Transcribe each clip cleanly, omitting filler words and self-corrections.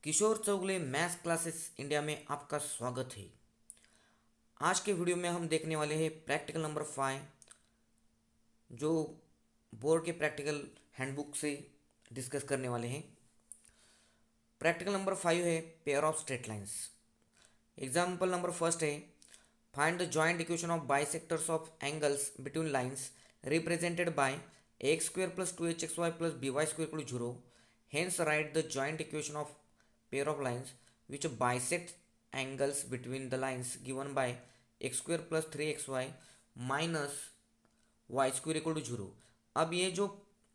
किशोर Chougale maths classes India में आपका स्वागत है। आज के वीडियो में हम देखने वाले हैं प्रैक्टिकल नंबर 5, जो बोर्ड के प्रैक्टिकल हैंडबुक से डिस्कस करने वाले हैं। प्रैक्टिकल नंबर 5 है pair of straight lines. Example number first है find the joint equation of bisectors of angles between lines represented by x square plus 2hxy plus by square equal to 0. Hence write the joint equation of pair of lines which bisect angles between the lines given by x square plus 3xy minus y square equal to 0. अब ये जो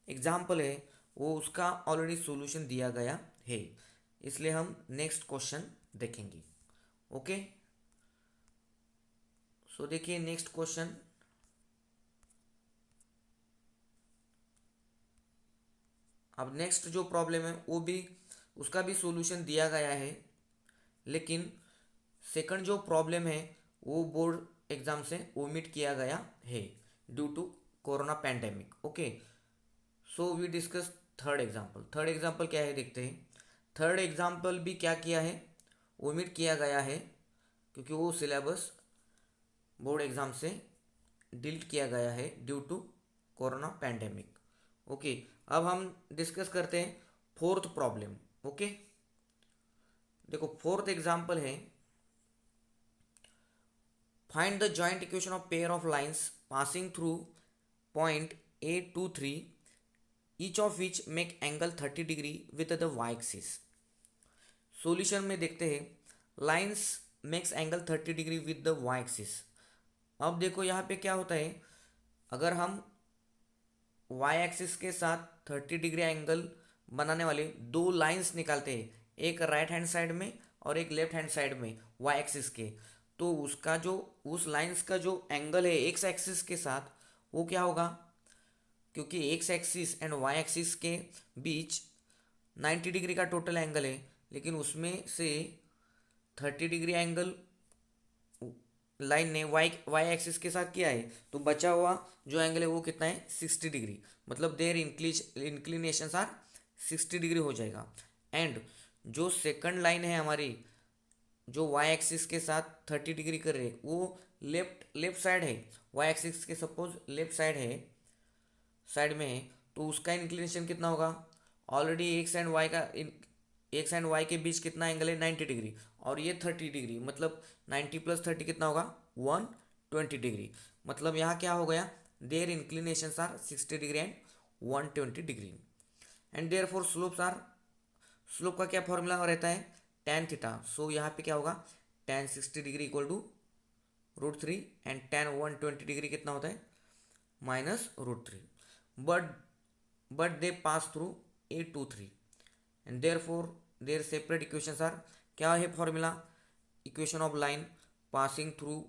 example है वो उसका already solution दिया गया है, इसलिए हम नेक्स्ट क्वेश्चन देखेंगे। ओके, सो देखिए नेक्स्ट क्वेश्चन। अब नेक्स्ट जो प्रॉब्लम है वो भी उसका भी सॉल्यूशन दिया गया है, लेकिन सेकंड जो प्रॉब्लम है वो बोर्ड एग्जाम से ओमिट किया गया है due to corona pandemic. Okay, so we discuss third example. Third example क्या है देखते हैं। थर्ड एग्जाम्पल भी क्या किया है, ओमिट किया गया है, क्योंकि वो सिलेबस बोर्ड एग्जाम से डिलीट किया गया है due to corona pandemic. Okay, अब हम डिस्कस करते हैं फोर्थ प्रॉब्लम। ओके, देखो फोर्थ एग्जाम्पल है find the joint equation of pair of lines passing through point A23 each of which make angle 30 degree with the y axis. Solution में देखते हैं lines makes angle 30 degree with the y axis. अब देखो यहाँ पे क्या होता है, अगर हम y एक्सिस के साथ 30 डिग्री एंगल बनाने वाले दो लाइंस निकालते हैं, एक राइट हैंड साइड में और एक लेफ्ट हैंड साइड में y एक्सिस के, तो उसका जो उस लाइंस का जो एंगल है x एक्सिस के साथ वो क्या होगा, क्योंकि x axis and y axis के बीच 90 डिग्री का टोटल एंगल है, लेकिन उसमें से 30 डिग्री एंगल लाइन ने वाई एक्सिस के साथ किया है, तो बचा हुआ जो एंगल है वो कितना है 60 डिग्री। मतलब देयर इंक्लिनेशंस आर 60 डिग्री हो जाएगा। एंड जो सेकंड लाइन है हमारी जो वाई एक्सिस के साथ 30 डिग्री कर रहे हैं वो लेफ्ट साइड है, वाई एक्सिस के सपोज लेफ्ट साइड है, साइड में है, तो उसका इंक्लिनेशन कितना होगा। ऑलरेडी एक्स एंड वाई के बीच कितना एंगल है 90 डिग्री, और ये 30 डिग्री, मतलब 90 प्लस 30 कितना होगा 120 डिग्री। मतलब यहाँ क्या हो गया, there inclinations are 60 degree and 120 degree. And therefore slope का क्या फॉर्मूला रहता है tan थीटा। सो यहाँ पे क्या होगा tan 60 degree equal to √3 and tan 120 degree कितना होता है -√3। But they pass through A23 and therefore their separate equations are, क्या है formula, equation of line passing through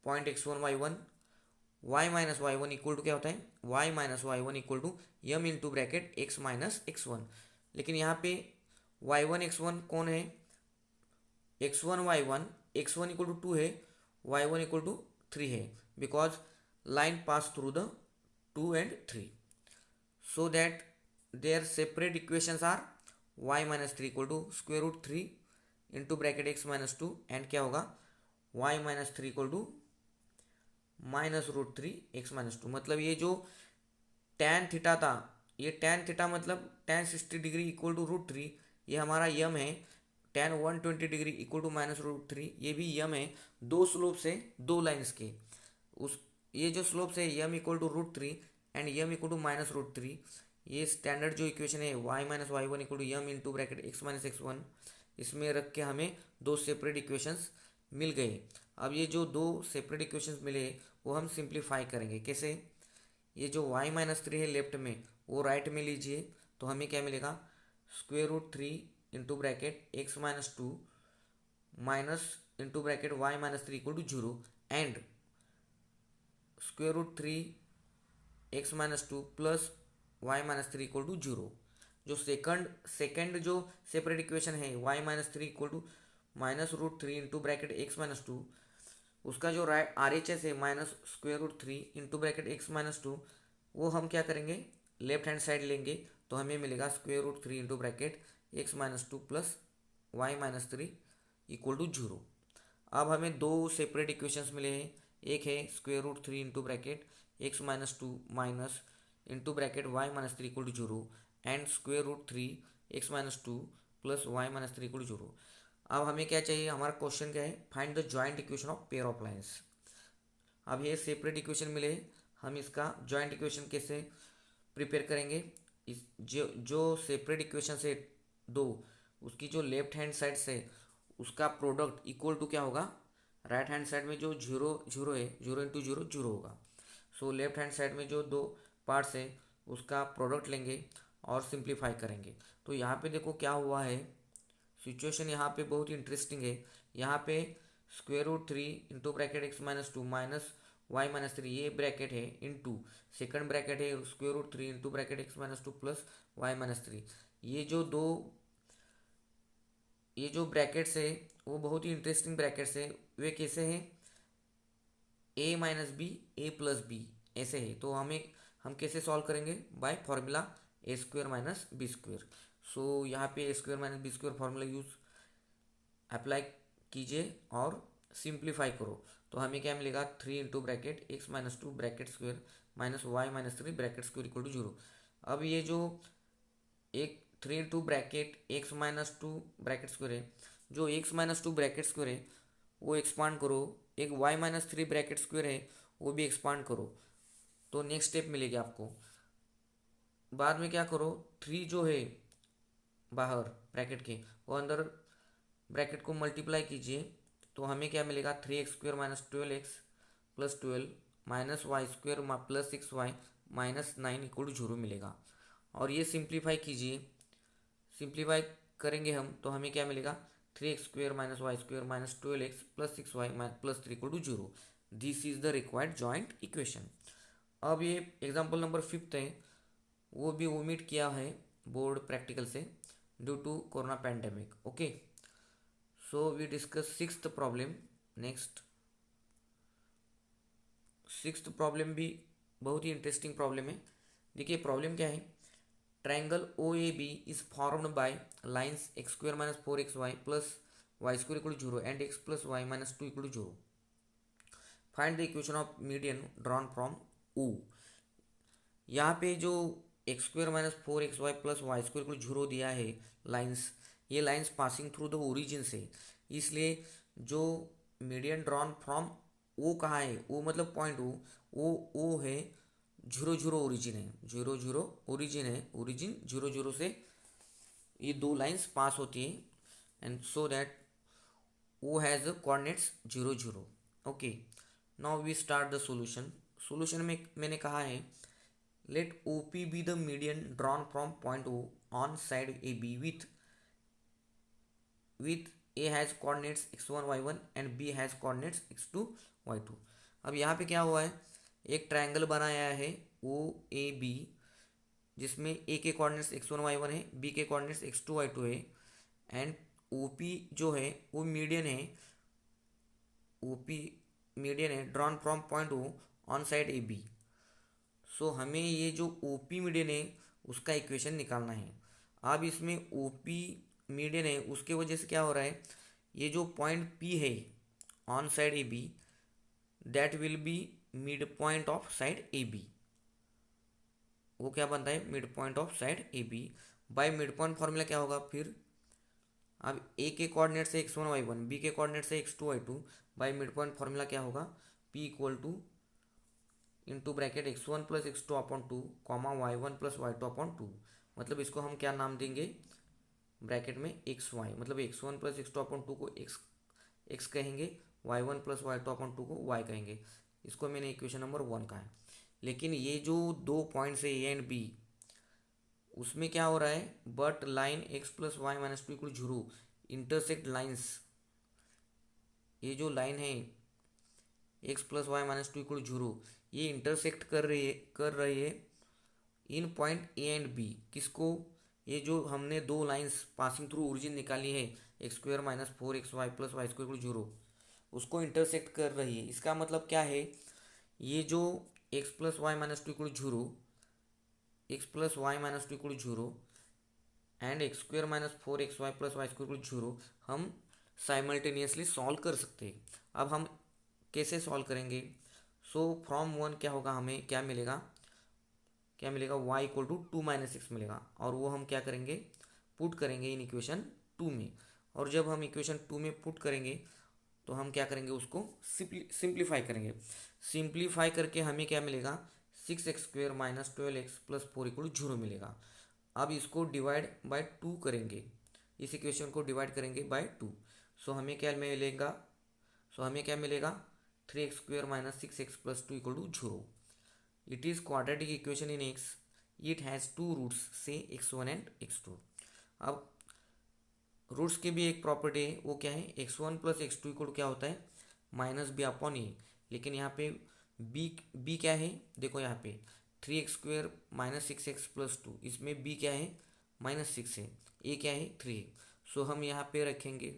point x1 y1 y minus y one equal to क्या होता है y minus y one equal to m into bracket x minus x1। लेकिन यहाँ पे y1 x1 कौन है, x1 y1, x1 equal to 2 है, y1 equal to 3 है, because line pass through the 2 and 3, so that their separate equations are y minus 3 equal to square root 3 into bracket x minus 2 and क्या होगा y minus 3 equal to -√3 x minus 2। मतलब ये जो tan theta था, ये tan theta मतलब tan 60 degree equal to √3, ये हमारा यम है, tan 120 डिग्री इक्वल टू -√3 ये भी यम है। दो स्लोप से दो लाइंस के उस ये जो स्लोप से m equal to √3 and m equal to -√3, ये स्टैंडर्ड जो इक्वेशन है y minus y one equal to m into bracket x minus x1, इसमें रख के हमें दो सेपरेट इक्वेशंस मिल गए। अब ये जो दो सेपरेट इक्वेशंस मिले वो हम सिंप्लीफाई करेंगे। कैसे, ये जो y-3 है लेफ्ट में वो राइट में लीजिए, तो हमें क्या मिलेगा √3 into bracket x minus 2 minus into bracket y-3 equal to 0 and √3 x minus 2 plus y-3 equal to 0। जो सेकंड जो सेपरेट इक्वेशन है y-3 equal to -√3 into bracket x minus 2, उसका जो राइट RHS है -√3 इंटू ब्रैकेट x माइनस 2, वो हम क्या करेंगे लेफ्ट हैंड साइड लेंगे, तो हमें मिलेगा square root 3 into bracket x minus two plus y minus 3 equal to 0। अब हमें दो सेपरेट इक्वेशंस मिले हैं। एक है square root 3 into bracket x minus two minus into bracket y minus 3 equal to 0 and square root 3 x minus two plus y minus 3 equal to 0। अब हमें क्या चाहिए, हमारा क्वेश्चन क्या है, find the joint equation of pair of lines. अब ये separate equation मिले, हम इसका जॉइंट इक्वेशन कैसे प्रिपेयर करेंगे। इस जो सेपरेट इक्वेशन से दो, उसकी जो लेफ्ट हैंड साइड से उसका प्रोडक्ट इक्वल टू क्या होगा, राइट हैंड साइड में जो जीरो जीरो है, जीरो इंटू जीरो जीरो होगा। सो लेफ्ट हैंड साइड में जो दो पार्ट्स है उसका प्रोडक्ट लेंगे और सिंप्लीफाई करेंगे। तो यहाँ पे देखो क्या हुआ है, सिचुएशन यहाँ पे बहुत इंटरेस्टिंग है। यहाँ पे square root 3 into bracket x minus two minus y minus 3 ये ब्रैकेट है, इंटू सेकंड ब्रैकेट है square root 3 into bracket x minus two plus y minus 3। ये जो ब्रैकेट्स है वो बहुत ही इंटरेस्टिंग ब्रैकेट्स है। वे कैसे हैं, a minus b a plus b ऐसे है। तो हम कैसे सॉल्व करेंगे, by formula a square minus b square. So यहाँ पे a square minus b square formula use apply कीजिए और सिंप्लीफाई करो। तो हमें क्या मिलेगा, 3 into bracket x minus two bracket square minus y minus 3 bracket square equal to 0। अब ये जो एक 3 into bracket x minus two bracket square है, जो x minus two bracket square है वो एक्सपांड करो, एक वाई माइनस 3 ब्रैकेट स्क्वेयर है वो भी एक्सपांड करो। तो नेक्स्ट स्टेप मिलेगी आपको। बाद में क्या करो, 3 जो है बाहर ब्रैकेट के वो अंदर ब्रैकेट को मल्टीप्लाई कीजिए। तो हमें क्या मिलेगा, 3x² minus 12x plus 12 minus y square plus 6y minus 9 equal to 0 मिलेगा। और ये सिंप्लीफाई कीजिए, सिंप्लीफाई करेंगे हम तो हमें क्या मिलेगा, 3x² minus y square minus 12x plus 6y plus 3 equal to 0। This is the required joint equation. अब ये एग्जाम्पल नंबर 5 है, वो भी ओमिट किया है बोर्ड प्रैक्टिकल से due to corona pandemic. Okay, so we discuss sixth problem. Next sixth problem भी बहुत ही इंटरेस्टिंग प्रॉब्लम है। देखिए प्रॉब्लम क्या है, triangle O A B is formed by lines x square minus 4xy plus y square equal to 0 and x plus y minus 2 equal to 0। Find the equation of median drawn from O. यहाँ पे जो x square minus 4xy plus y square equal to 0 दिया है lines, ये lines passing through the origin से, इसलिए जो median drawn from ओ कहाँ है, ओ मतलब पॉइंट ओ है, 0 0 ओरिजिन है, 0 0 ओरिजिन है, ओरिजिन 0 0 से ये दो लाइन्स पास होती है and so that O has coordinates 0 0। Okay, now we start the solution. Solution में मैंने कहा है, let O P be the median drawn from point O on side A B with A has coordinates x1 y1 and B has coordinates x2 y2। अब यहाँ पे क्या हुआ है, एक ट्रायंगल बनाया है ओ ए बी जिसमें A के कोऑर्डिनेट्स x1 y1 है, B के कोऑर्डिनेट्स x2 y2 है एंड OP जो है वो मीडियन है, OP मीडियन है drawn from point O on side A B. So हमें ये जो OP मीडियन है उसका इक्वेशन निकालना है। अब इसमें OP मीडियन है उसके वजह से क्या हो रहा है, ये जो पॉइंट P है on side A B that will be mid point of side A B. वो क्या बनता है, mid point of side A B. By mid point formula क्या होगा फिर, अब ए के कोऑर्डिनेट से x1 y1, बी के कोऑर्डिनेट से x2 y2, bye mid point formula क्या होगा, P equal two into bracket x1 plus x2 upon 2 comma y1 plus y2 upon 2। मतलब इसको हम क्या नाम देंगे, ब्रैकेट में एक्स वाई, मतलब x1 प्लस x2 अपॉन 2 को x कहेंगे, y1 प्लस y2 अपॉन 2 को y कहेंगे। इसको मैंने इक्वेशन नंबर 1 कहा है। लेकिन ये जो दो पॉइंट्स है ए एंड बी, उसमें क्या हो रहा है, but line x plus y minus 2 equal 0 intersect lines, ये जो लाइन है x plus y minus 2 equal 0 ये इंटरसेक्ट कर रही है in point A and B. किसको, ये जो हमने दो लाइंस पासिंग थ्रू ओरिजिन निकाली है x square minus 4xy plus y square equal 0, उसको इंटरसेक्ट कर रही है। इसका मतलब क्या है, ये जो x plus y minus 2 equal 0 x plus y minus two equal zero and x square minus four x y plus y square equal zero हम साइमल्टेनियसली सॉल्व कर सकते हैं। अब हम कैसे सॉल्व करेंगे? सो फ्रॉम वन क्या होगा, हमें क्या मिलेगा y equal to two minus six मिलेगा, और वो हम क्या करेंगे, पुट करेंगे इन इक्वेशन टू में। और जब हम इक्वेशन टू में पुट करेंगे तो हम क्या करेंगे, उसको सिंप्लीफाई करेंगे। सिंप्लीफाई करके हमें क्या मिलेगा, six x square minus twelve x plus four equal zero मिलेगा। अब इसको डिवाइड बाय टू करेंगे, इस इक्वेशन को डिवाइड करेंगे बाय टू। सो हमें क्या मिलेगा, three x square minus six x plus two equal to zero. It is quadratic equation in x, it has two roots say x1 and x2। अब roots की भी एक प्रॉपर्टी है, वो क्या है, x1 plus x two equal क्या होता है, माइनस बी अपॉन ए। लेकिन यहाँ पे b क्या है, देखो यहाँ पे three x square minus six x plus to, इसमें b क्या है, माइनस सिक्स है, a क्या है, थ्री है। सो हम यहाँ पे रखेंगे,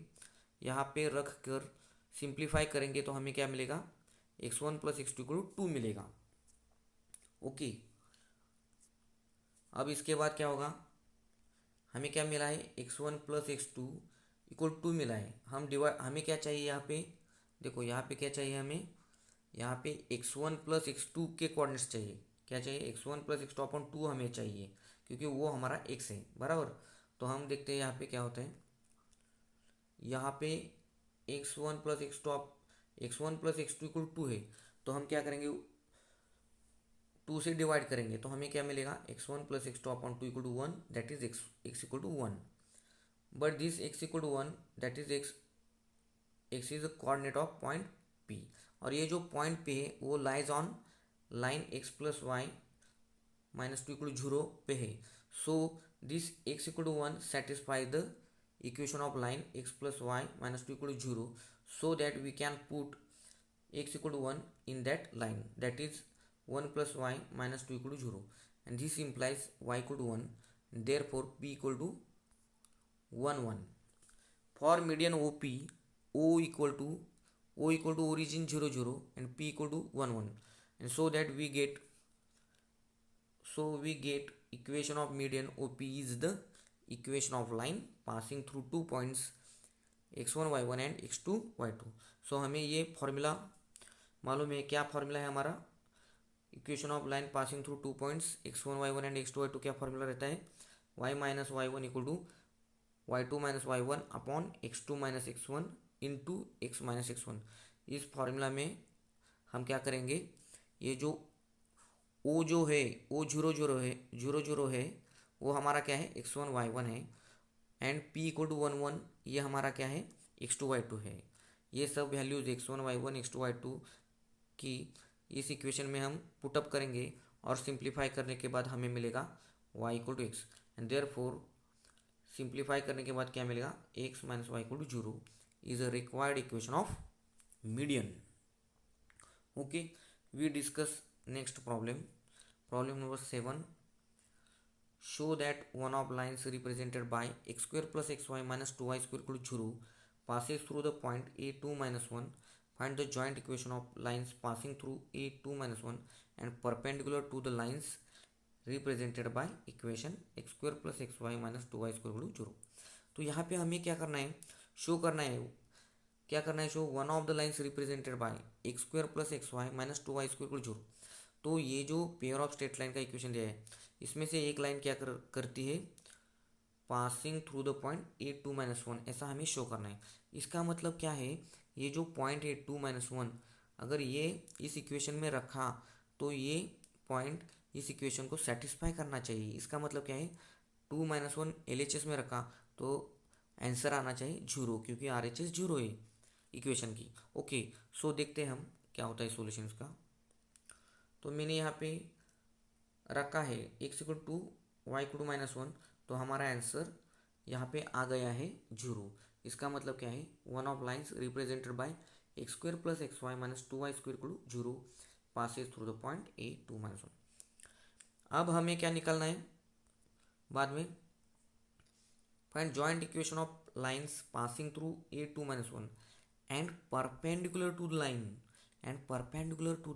यहाँ पे रख कर सिंप्लीफाई करेंगे तो हमें क्या मिलेगा, x1 plus x two equal to मिलेगा। ओके, अब इसके बाद क्या होगा, हमें क्या मिला है, x1 plus x two equal to मिला है। हमें क्या चाहिए यहाँ पे, देखो यहाँ पे क्या चाहिए हमें, यहाँ पे x1 प्लस एक्स टू के कोऑर्डिनेट्स चाहिए। क्या चाहिए, x1 plus x two upon to हमें चाहिए, क्योंकि वो हमारा x है, बराबर। तो हम देखते हैं यहाँ पे क्या होता है, यहाँ पे x1 plus x two equal to है, तो हम क्या करेंगे, टू से डिवाइड करेंगे तो हमें क्या मिलेगा, x1 plus x two upon two equal to one, that is x equal to one. But this x equal to one, that is x is the coordinate of point P। और ये जो point P है वो lies on line x plus y minus two equal zero पे है। So this x equal to one satisfy the equation of line x plus y minus two equal zero, so that we can put x equal to 1 in that line, that is 1 plus y minus 2 equal to 0, and this implies y equal to 1, therefore p equal to 1 1 for median OP, o equal to origin 0 0 and p equal to 1 1, and we get equation of median OP is the equation of line passing through 2 points x1 y1 and x2 y2। So हमें ये formula मालूम है, क्या formula है हमारा, equation of line passing through two points x1 y1 and x2 y2, क्या formula रहता है, y minus y one equal to y two minus y one upon x2 minus x1 into x minus x1। इस formula में हम क्या करेंगे, ये जो o जो है, o जीरो जीरो है, वो हमारा क्या है, x1 y1 है, and p equal to one one, ये हमारा क्या है, x2 y2 है। ये सब values x1 y1 x2 y2 की इस इक्वेशन में हम पुटअप करेंगे, और सिंप्लीफाई करने के बाद हमें मिलेगा y equal to x, and therefore simplify करने के बाद क्या मिलेगा, x minus y equal to zero is a required equation of median. Okay, we discuss next problem number 7। Show that one of lines represented by x square plus xy minus 2y square equal to 0 passes through the point a2 minus 1. Find the joint equation of lines passing through a2 minus 1 and perpendicular to the lines represented by equation x square plus xy minus 2y square equal to 0। तो यहाँ पे हमें क्या करना है, show करना है, show one of the lines represented by x square plus x y minus two y square equal zero. तो ये जो पेयर ऑफ स्ट्रेट लाइन का इक्वेशन दिया है, इसमें से एक लाइन क्या करती है, passing through the point A two minus one, ऐसा हमें शो करना है। इसका मतलब क्या है, ये जो पॉइंट है टू माइनस वन, अगर ये इस इक्वेशन में रखा तो ये पॉइंट इस इक्वेशन को सेटिस्फाई करना चाहिए। इसका मतलब क्या है, two minus one L H S में रखा तो आंसर आना चाहिए जीरो, क्योंकि आर एच एस जीरो है इक्वेशन की। ओके, सो देखते हैं हम क्या होता है सोल्यूशन इसका। तो मैंने यहाँ पे रखा है x equal to y equal to minus one, तो हमारा आंसर यहाँ पे आ गया है जीरो। इसका मतलब क्या है, one of lines represented by x square plus x y minus two y square equal to zero passes through the point A two minus one. अब हमें क्या निकालना है बाद में, find joint equation of lines passing through A two minus one and perpendicular to the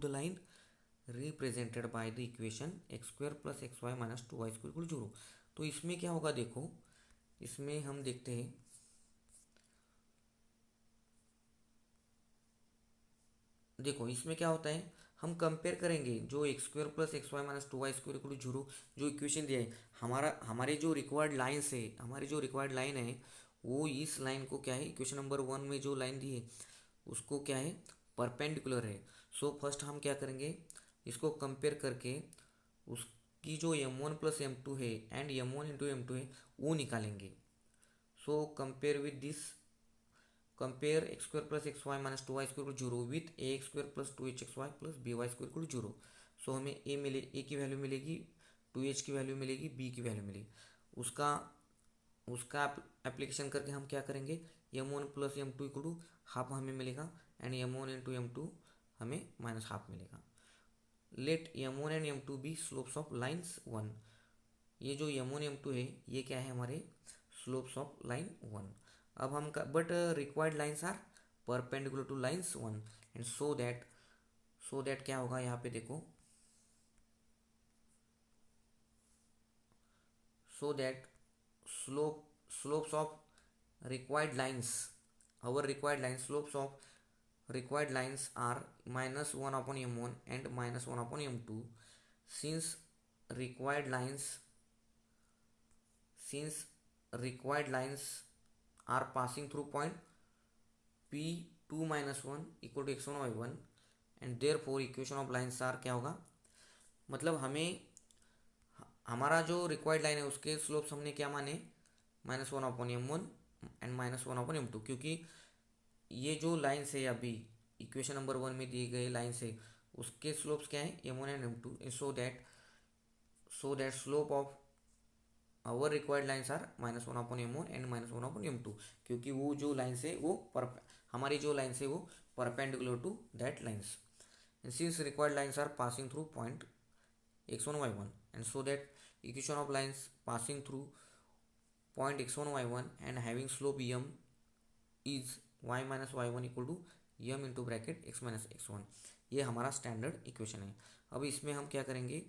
line represented by the equation x square plus x y minus 2y square equal 0। तो इसमें क्या होगा देखो, इसमें हम देखते हैं, देखो इसमें क्या होता है, हम कंपेयर करेंगे जो x square plus x y minus 2y square equal 0 जो इक्वेशन दिया है, हमारे जो रिक्वायर्ड लाइन्स है, हमारी जो रिक्वायर्ड लाइन है वो इस लाइन को क्या है, इक्वेशन नंबर 1 में जो लाइन दी है उसको क्या है, परपेंडिकुलर है। सो फर्स्ट हम क्या करेंगे, इसको कंपेयर करके उसकी जो m1 प्लस m2 है एंड m1 इंटू m2 है वो निकालेंगे। So compare with this, compare x square plus x y minus 2y square 0 with A x square plus 2hxy plus b y square 0। So हमें A की value मिलेगी, 2h की value मिलेगी, B की value मिलेगी। उसका उसका एप्लीकेशन करके हम क्या करेंगे, m1 plus m2 equal half हमें मिलेगा एंड m1 इंटू m2 हमें माइनस हाफ मिलेगा। Let m1 and m2 be slopes of lines 1। ये जो m1 m2 है ये क्या है, हमारे स्लोप्स ऑफ लाइन 1। अब हम but required lines are perpendicular to lines 1 and so that क्या होगा यहाँ पे देखो, so that slopes of required lines, our required lines, slopes of required lines are minus 1 upon m1 and minus 1 upon m2 since required lines since required lines are passing through point p2 minus 1 equal to x1 y1 and therefore equation of lines are क्या होगा, मतलब हमें हमारा जो required line है उसके slopes हमने क्या माने, minus 1 upon m1 and minus 1 upon m2, क्योंकि ये जो लाइन्स है अभी इक्वेशन नंबर 1 में दिए गए लाइन्स है उसके स्लोप्स क्या है, m1 and m2। So that slope of our required lines are minus 1 upon m1 and minus 1 upon m2, क्योंकि वो जो लाइन्स है वो हमारी जो लाइन्स है वो perpendicular to that lines. Since required lines are passing through point x1 y1 and so that equation of lines passing through point x1 y1 and having slope m is y minus y1 equal to m into bracket x minus x1। ये हमारा standard equation है। अब इसमें हम क्या करेंगे,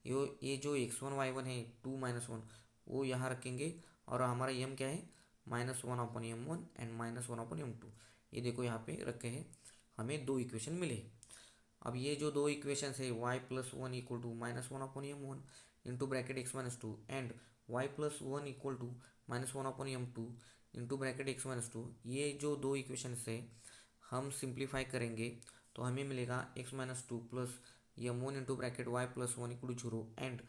ये जो x1 y1 है 2 माइनस 1 वो यहाँ रखेंगे और हमारा m क्या है, minus 1 upon m1 and minus 1 upon m2। ये देखो यहाँ पे रखे हैं, हमें दो इक्वेशन मिले। अब ये जो दो इक्वेशंस है y plus 1 equal to minus 1 upon m1 into bracket x minus 2 and y plus 1 equal to minus 1 upon m2 into bracket x minus 2, ये जो दो इक्वेशंस है हम सिंप्लीफाई करेंगे तो हमें मिलेगा x minus 2 plus m1 into bracket y plus 1 equal to 0 and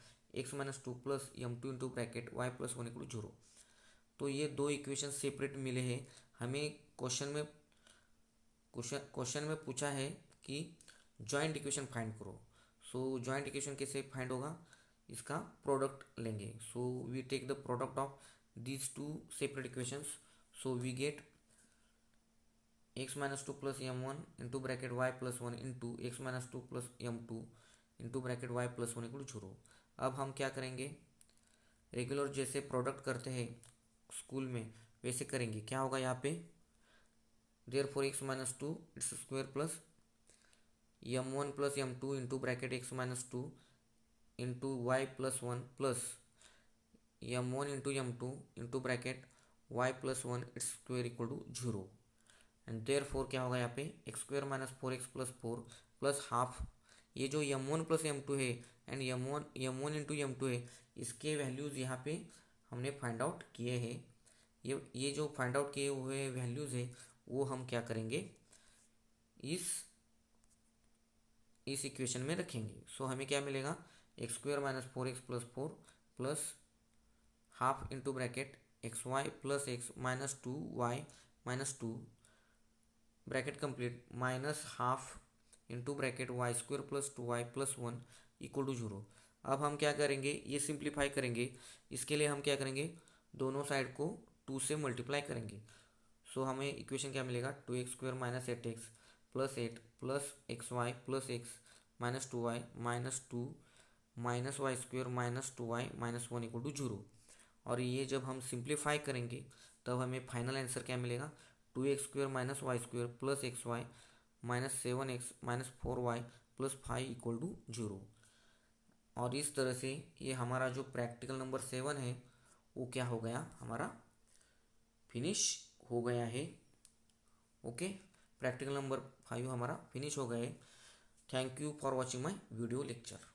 x minus 2 plus m2 into bracket y plus 1 equal to 0। तो ये दो इक्वेशन सेपरेट मिले हैं। हमें क्वेश्चन में पूछा है कि जॉइंट इक्वेशन फाइंड करो। सो जॉइंट इक्वेशन कैसे फाइंड होगा, इसका प्रोडक्ट लेंगे। So we take the product of these two separate equations. So we get x minus 2 plus m1 into bracket y plus 1 into x minus 2 plus m2 into bracket y plus 1 equal 0। अब हम क्या करेंगे, regular जैसे product करते हैं school में वैसे करेंगे। क्या होगा यहाँ पे, therefore x minus 2 its square plus m1 plus m2 into bracket x minus 2 into y plus 1 plus m1 into m2 into bracket y plus 1 its square equal to 0 and therefore क्या होगा यहाँ पे, x square minus 4x plus 4 plus half, ये जो m1 plus m2 है and m1 into m2 है इसके values यहाँ पे हमने फाइंड आउट किए हैं। ये जो फाइंड आउट किए हुए वैल्यूज़ है वो हम क्या करेंगे, इस इक्वेशन में रखेंगे। सो हमें क्या मिलेगा, x square minus 4x plus 4 plus half into bracket x y plus x minus 2y minus 2 bracket complete minus half into bracket y square plus 2y plus 1 equal to 0। अब हम क्या करेंगे, ये सिंप्लीफाई करेंगे। इसके लिए हम क्या करेंगे, दोनों साइड को 2 से मल्टीप्लाई करेंगे। सो हमें इक्वेशन क्या मिलेगा, 2x square minus 8x plus 8 plus x y plus x minus 2y minus 2 minus y square minus 2y minus 1 equal to 0। और ये जब हम सिंप्लीफाई करेंगे तब हमें फाइनल आंसर क्या मिलेगा, 2x square minus y square plus x y minus 7x minus 4y plus 5 = 0। और इस तरह से ये हमारा जो प्रैक्टिकल नंबर 7 है वो क्या हो गया, हमारा फिनिश हो गया है। ओके, प्रैक्टिकल नंबर 5 हमारा फिनिश हो गए। Thank you for watching my video lecture.